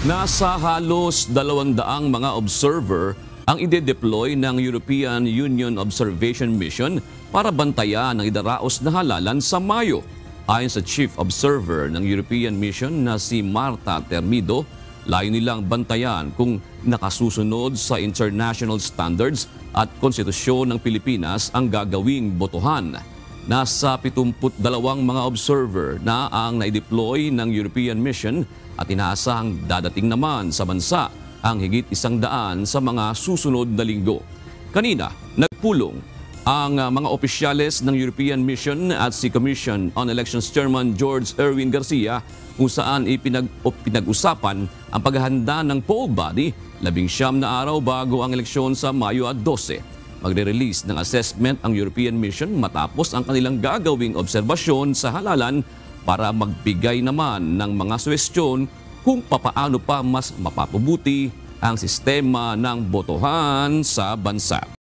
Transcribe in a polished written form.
Nasa halos 200 mga observer ang ide-deploy ng European Union Observation Mission para bantayan ang idaraos na halalan sa Mayo. Ayon sa Chief Observer ng European Mission na si Marta Termido, layo nilang bantayan kung nakasusunod sa international standards at konstitusyon ng Pilipinas ang gagawing botohan. Nasa 72 mga observer na ang na-deploy ng European Mission at inaasahang dadating naman sa bansa ang higit 100 sa mga susunod na linggo. Kanina, nagpulong ang mga opisyales ng European Mission at si Commission on Elections Chairman George Erwin Garcia kung saan pinag-usapan ang paghahanda ng poll body 19 na araw bago ang eleksyon sa Mayo 12. Magre-release ng assessment ang European Mission matapos ang kanilang gagawing obserbasyon sa halalan para magbigay naman ng mga suwestyon kung papaano pa mas mapapabuti ang sistema ng botohan sa bansa.